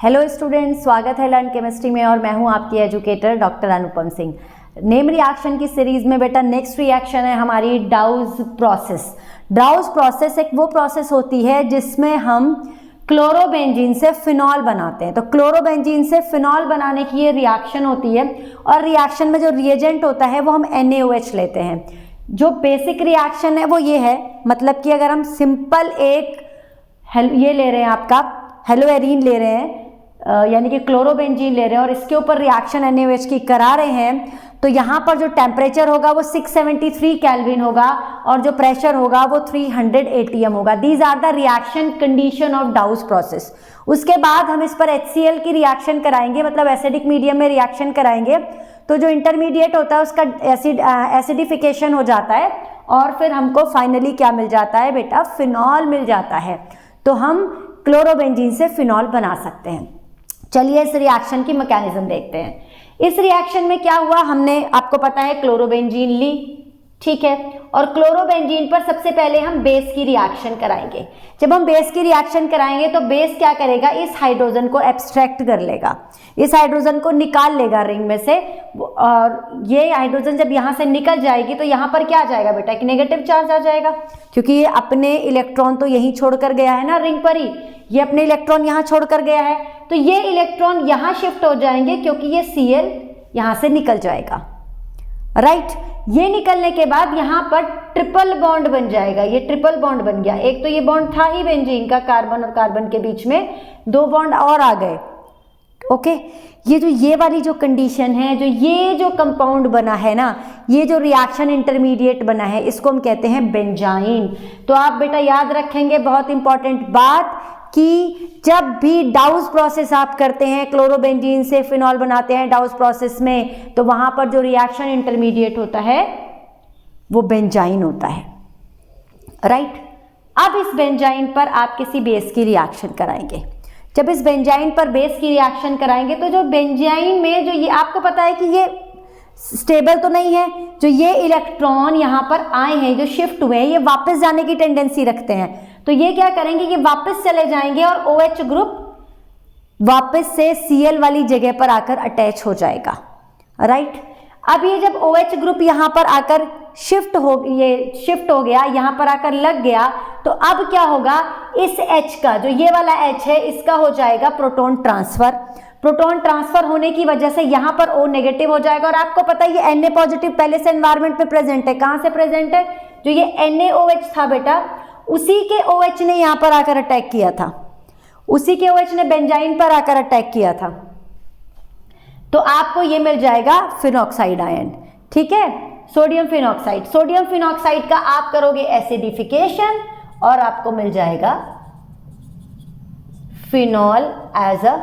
Hello students, स्वागत है learn chemistry में और मैं हूं आपकी educator doctor Anupam Singh. Name reaction की सीरीज में बेटा नेक्स्ट रिएक्शन है हमारी डाउज प्रोसेस। डाउज प्रोसेस एक वो प्रोसेस होती है जिसमें हम क्लोरोबेंजीन से फिनॉल बनाते हैं। तो क्लोरोबेंजीन से फिनॉल बनाने की ये रिएक्शन होती है और रिएक्शन में जो रिएजेंट होता है वो हम NaOH लेते हैं। जो बेसिक रिएक्शन है वो ये है, मतलब कि अगर हम सिंपल एक ये ले रहे हैं, आपका हेलोएरीन ले रहे हैं, यानी कि क्लोरोबेंजीन ले रहे हैं और इसके ऊपर रिएक्शन NaOH की करा रहे हैं, तो यहाँ पर जो टेम्परेचर होगा वो 673 केल्विन होगा और जो प्रेशर होगा वो 300 atm होगा। These are the reaction condition of Dow's process. उसके बाद हम इस पर HCl की रिएक्शन कराएंगे, मतलब एसिडिक मीडियम में रिएक्शन कराएंगे, तो जो इंटरमीडिएट होता है उसका एसिडिफिकेशन हो जाता है और फिर हमको फाइनली क्या मिल जाता है बेटा, फिनॉल मिल जाता है। तो हम क्लोरोबेंजीन से फिनॉल बना सकते हैं। चलिए इस रिएक्शन की मैकेनिज्म देखते हैं। इस रिएक्शन में क्या हुआ, हमने आपको पता है क्लोरोबेंजीन ली, ठीक है, और क्लोरोबेंजीन पर सबसे पहले हम बेस की रिएक्शन कराएंगे। जब हम बेस की रिएक्शन कराएंगे तो बेस क्या करेगा, इस हाइड्रोजन को एब्स्ट्रैक्ट कर लेगा, इस हाइड्रोजन को निकाल लेगा रिंग में से, और ये हाइड्रोजन जब यहाँ से निकल जाएगी तो यहाँ पर क्या आ जाएगा बेटा, एक नेगेटिव चार्ज आ जाएगा, क्योंकि ये अपने इलेक्ट्रॉन तो यहीं छोड़कर गया है ना, रिंग पर ही ये अपने इलेक्ट्रॉन यहाँ छोड़कर गया है, तो ये इलेक्ट्रॉन यहाँ शिफ्ट हो जाएंगे क्योंकि ये Cl यहाँ से निकल जाएगा, राइट। ये निकलने के बाद यहाँ पर ट्रिपल बॉन्ड बन जाएगा, ये ट्रिपल बॉन्ड बन गया। एक तो ये बॉन्ड था ही बेंजीन का, कार्बन और कार्बन के बीच में दो बॉन्ड और आ गए, ओके। ये वाली जो कंडीशन है, ये जो कंपाउंड बना है ना, ये जो रिएक्शन इंटरमीडिएट बना है, इसको हम कहते हैं बेंजाइन। तो आप बेटा याद रखेंगे बहुत इंपॉर्टेंट बात कि जब भी डाउज प्रोसेस आप करते हैं, क्लोरोबेंजीन से फिनॉल बनाते हैं डाउज प्रोसेस में, तो वहां पर जो रिएक्शन इंटरमीडिएट होता है वो बेंजाइन होता है, राइट। अब इस बेंजाइन पर आप किसी बेस की रिएक्शन कराएंगे। जब इस बेंजाइन पर बेस की रिएक्शन कराएंगे तो जो बेंजाइन में जो ये आपको पता है कि ये स्टेबल तो नहीं है, जो ये इलेक्ट्रॉन यहाँ पर आए हैं, जो शिफ्ट हुए हैं, ये वापस जाने की टेंडेंसी रखते हैं। तो ये क्या करेंगे, ये वापस चले जाएंगे और OH ग्रुप वापस से Cl वाली जगह पर आकर अटैच हो जाएगा, राइट। अब ये जब OH ग्रुप यहाँ पर आकर शिफ्ट हो गया, यहाँ पर आकर लग गया, तो अब क्या होगा, इस H का, जो ये वाला H है, इसका हो जाएगा प्रोटॉन ट्रांसफर। प्रोटॉन ट्रांसफर होने की वजह से यहाँ पर O नेगेटिव हो जाएगा और आपको पता है ये Na पॉजिटिव पहले से एनवायरमेंट में प्रेजेंट है। कहाँ से प्रेजेंट है, जो ये NaOH था बेटा, उसी के OH ने यहाँ पर आकर अटैक किया था, उसी के OH ने बेंजाइन पर आकर अटैक किया था, तो आपको ये मिल जाएगा फिनॉक्साइड आयन, ठीक है, सोडियम फिनॉक्साइड। सोडियम फिनॉक्साइड का आप करोगे एसिडिफिकेशन और आपको मिल जाएगा फिनॉल एज अ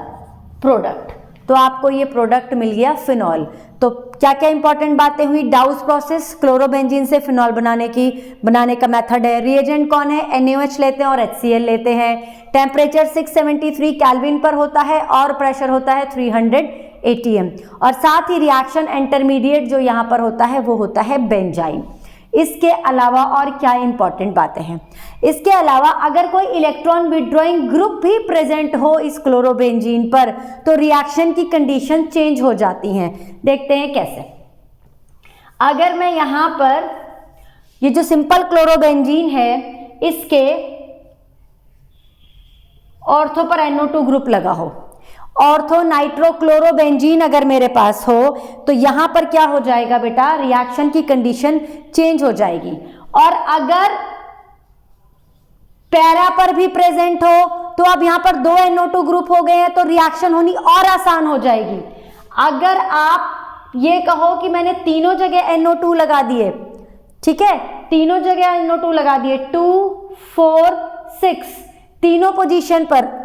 प्रोडक्ट। तो आपको ये प्रोडक्ट मिल गया फिनॉल। तो क्या क्या इंपॉर्टेंट बातें हुई, डाउज प्रोसेस, क्लोरोबेंजीन से फिनॉल बनाने का मेथड है। रिएजेंट कौन है, NaOH लेते हैं और HCl लेते हैं। टेम्परेचर 673 केल्विन पर होता है और प्रेशर होता है 300 atm, और साथ ही रिएक्शन इंटरमीडिएट जो यहाँ पर होता है वो होता है बेंजाइन। इसके अलावा और क्या इंपॉर्टेंट बातें हैं, इसके अलावा अगर कोई इलेक्ट्रॉन विड्रॉइंग ग्रुप भी प्रेजेंट हो इस क्लोरोबेंजीन पर तो रिएक्शन की कंडीशन चेंज हो जाती हैं। देखते हैं कैसे। अगर मैं यहाँ पर ये जो सिंपल क्लोरोबेंजीन है, इसके ऑर्थो पर NO2 ग्रुप लगा हो, ऑर्थो नाइट्रोक्लोरोबेंजीन अगर मेरे पास हो, तो यहां पर क्या हो जाएगा बेटा, रिएक्शन की कंडीशन चेंज हो जाएगी। और अगर पैरा पर भी प्रेजेंट हो तो अब यहां पर दो NO2 ग्रुप हो गए हैं तो रिएक्शन होनी और आसान हो जाएगी। अगर आप ये कहो कि मैंने तीनों जगह NO2 लगा दिए, ठीक है, तीनों जगह NO2 लगा दिए, 2, 4, 6, तीनों पोजीशन पर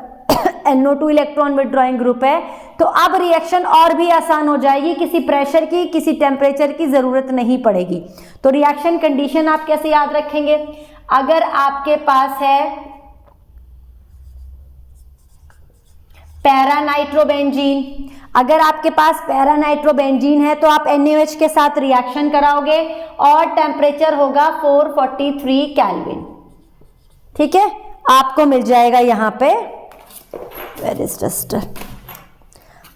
NO2 इलेक्ट्रॉन विड्रॉइंग ग्रुप है, तो अब रिएक्शन और भी आसान हो जाएगी, किसी प्रेशर की, किसी टेम्परेचर की जरूरत नहीं पड़ेगी। तो रिएक्शन कंडीशन आप कैसे याद रखेंगे, अगर आपके पास है पैरानाइट्रोबेंजीन, अगर आपके पास पैरानाइट्रोबेंजीन है तो आप NaOH के साथ रिएक्शन कराओगे और टेम्परेचर होगा 443 केल्विन, ठीक है, आपको मिल जाएगा यहाँ पे वेयर इज डस्टर,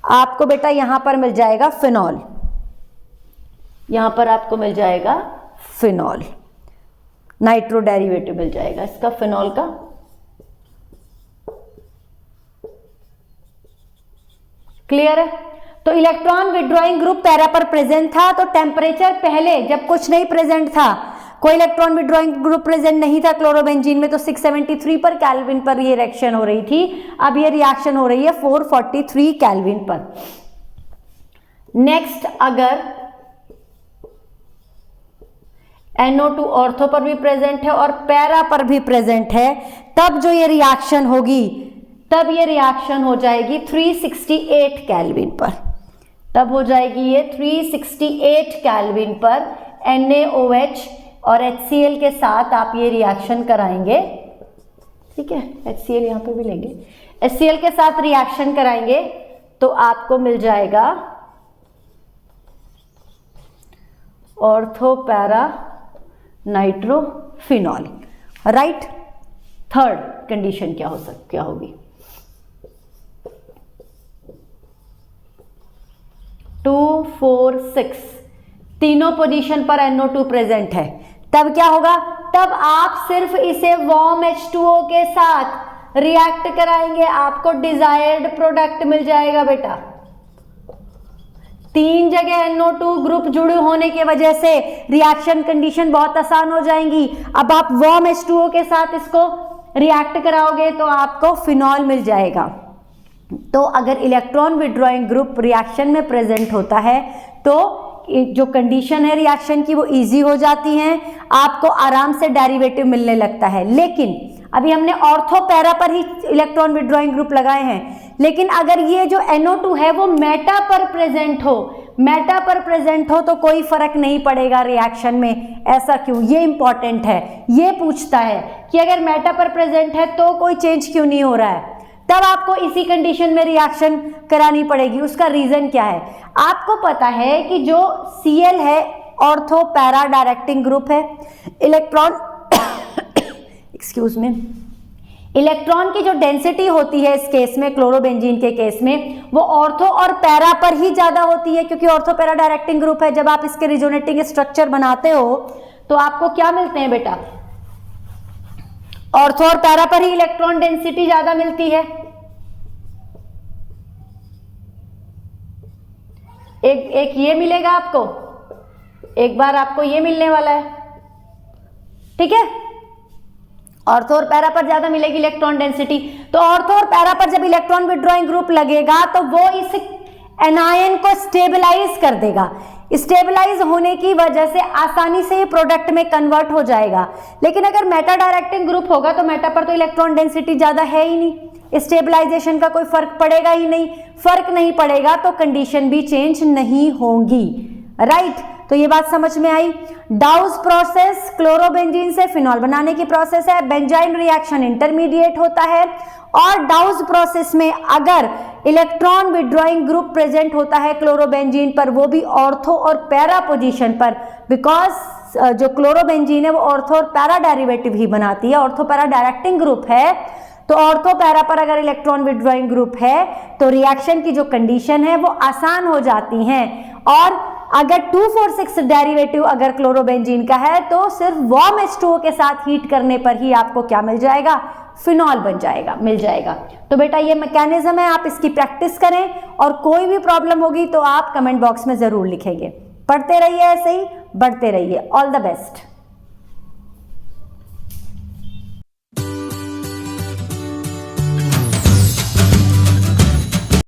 आपको बेटा यहां पर मिल जाएगा फिनॉल, यहां पर आपको मिल जाएगा फिनॉल, नाइट्रो डेरिवेटिव मिल जाएगा इसका फिनॉल का। क्लियर है? तो इलेक्ट्रॉन विड्रॉइंग ग्रुप पैरा पर प्रेजेंट था, तो टेम्परेचर पहले जब कुछ नहीं प्रेजेंट था, कोई इलेक्ट्रॉन विड्रॉइंग ग्रुप प्रेजेंट नहीं था क्लोरोबेंजीन में, तो 673 पर केल्विन पर ये रिएक्शन हो रही थी। अब ये रिएक्शन हो रही है 443 केल्विन पर। नेक्स्ट, अगर NO2 ऑर्थो पर भी प्रेजेंट है और पैरा पर भी प्रेजेंट है, तब जो ये रिएक्शन होगी, तब ये रिएक्शन हो जाएगी 368 केल्विन पर, तब हो जाएगी ये 368 केल्विन पर NaOH और HCl के साथ आप ये रिएक्शन कराएंगे। ठीक है, HCl यहां पे भी लेंगे, HCl के साथ रिएक्शन कराएंगे तो आपको मिल जाएगा ortho para nitrophenol. Right, third condition क्या होगी? 2, 4, 6 तीनों पोजीशन पर NO2 प्रेजेंट है, तब क्या होगा? तब आप सिर्फ इसे वार्म H2O के साथ रिएक्ट कराएंगे, आपको डिजायर्ड प्रोडक्ट मिल जाएगा बेटा। 3 जगह NO2 ग्रुप जुड़े होने की वजह से रिएक्शन कंडीशन बहुत आसान हो जाएंगी। अब आप वार्म H2O के साथ इसको रिएक्ट कराओगे तो आपको फिनॉल मिल जाएगा। तो अगर इलेक्ट्रॉन विड्रॉइंग ग्रुप रिएक्शन में प्रेजेंट होता है तो जो कंडीशन है रिएक्शन की वो इजी हो जाती हैं, आपको आराम से डेरिवेटिव मिलने लगता है। लेकिन अभी हमने ऑर्थो पैरा पर ही इलेक्ट्रॉन विड्रॉइंग ग्रुप लगाए हैं, लेकिन अगर ये जो NO2 है वो मेटा पर प्रेजेंट हो, मेटा पर प्रेजेंट हो तो कोई फर्क नहीं पड़ेगा रिएक्शन में। ऐसा क्यों? ये इंपॉर्टेंट है, ये पूछता है कि अगर मेटा पर प्रेजेंट है तो कोई चेंज क्यों नहीं हो रहा है, तब आपको इसी कंडीशन में रिएक्शन करानी पड़ेगी। उसका रीजन क्या है? आपको पता है कि जो Cl है ऑर्थो पैरा डायरेक्टिंग ग्रुप है, इलेक्ट्रॉन एक्सक्यूज मी, इलेक्ट्रॉन की जो डेंसिटी होती है इस केस में, क्लोरोबेंजीन के केस में, वो ऑर्थो और पैरा पर ही ज्यादा होती है, क्योंकि ऑर्थो पैरा डायरेक्टिंग ग्रुप है। जब आप इसके रिजोनेटिंग स्ट्रक्चर बनाते हो तो आपको क्या मिलते हैं बेटा? ऑर्थो और पैरा पर ही इलेक्ट्रॉन डेंसिटी ज्यादा मिलती है। एक ये मिलेगा आपको, एक बार आपको ये मिलने वाला है। ठीक है, ऑर्थो और पैरा पर ज्यादा मिलेगी इलेक्ट्रॉन डेंसिटी। तो ऑर्थो और पैरा पर जब इलेक्ट्रॉन विड्रॉइंग ग्रुप लगेगा तो वो इस एनायन को स्टेबलाइज कर देगा। स्टेबलाइज होने की वजह से आसानी से ये प्रोडक्ट में कन्वर्ट हो जाएगा। लेकिन अगर मेटा डायरेक्टिंग ग्रुप होगा तो मेटा पर तो इलेक्ट्रॉन डेंसिटी ज्यादा है ही नहीं, स्टेबलाइजेशन का कोई फर्क पड़ेगा ही नहीं। फर्क नहीं पड़ेगा तो कंडीशन भी चेंज नहीं होगी। राइट, तो ये बात समझ में आई। डाउस प्रोसेस क्लोरोबेंजीन से फिनॉल बनाने की प्रोसेस है। बेंजाइन रिएक्शन इंटरमीडिएट होता है और डाउस प्रोसेस में अगर इलेक्ट्रॉन विड्रॉइंग ग्रुप प्रेजेंट होता है क्लोरोबेंजीन पर, वो भी ऑर्थो और पैरा पोजीशन पर, बिकॉज जो क्लोरोबेंजीन है वो ऑर्थो और पैरा डेरिवेटिव ही बनाती है, ऑर्थो पैरा डायरेक्टिंग ग्रुप है। तो ऑर्थो पैरा पर अगर इलेक्ट्रॉन विड्रॉइंग ग्रुप है तो रिएक्शन की जो कंडीशन है वो आसान हो जाती हैं। और अगर 2,4,6 डेरिवेटिव अगर क्लोरोबेंजीन का है तो सिर्फ वार्म H2O के साथ हीट करने पर ही आपको क्या मिल जाएगा? फिनॉल बन जाएगा, मिल जाएगा। तो बेटा ये मैकेनिज्म है, आप इसकी प्रैक्टिस करें और कोई भी प्रॉब्लम होगी तो आप कमेंट बॉक्स में जरूर लिखेंगे। पढ़ते रहिए, ऐसे ही बढ़ते रहिए। All the best.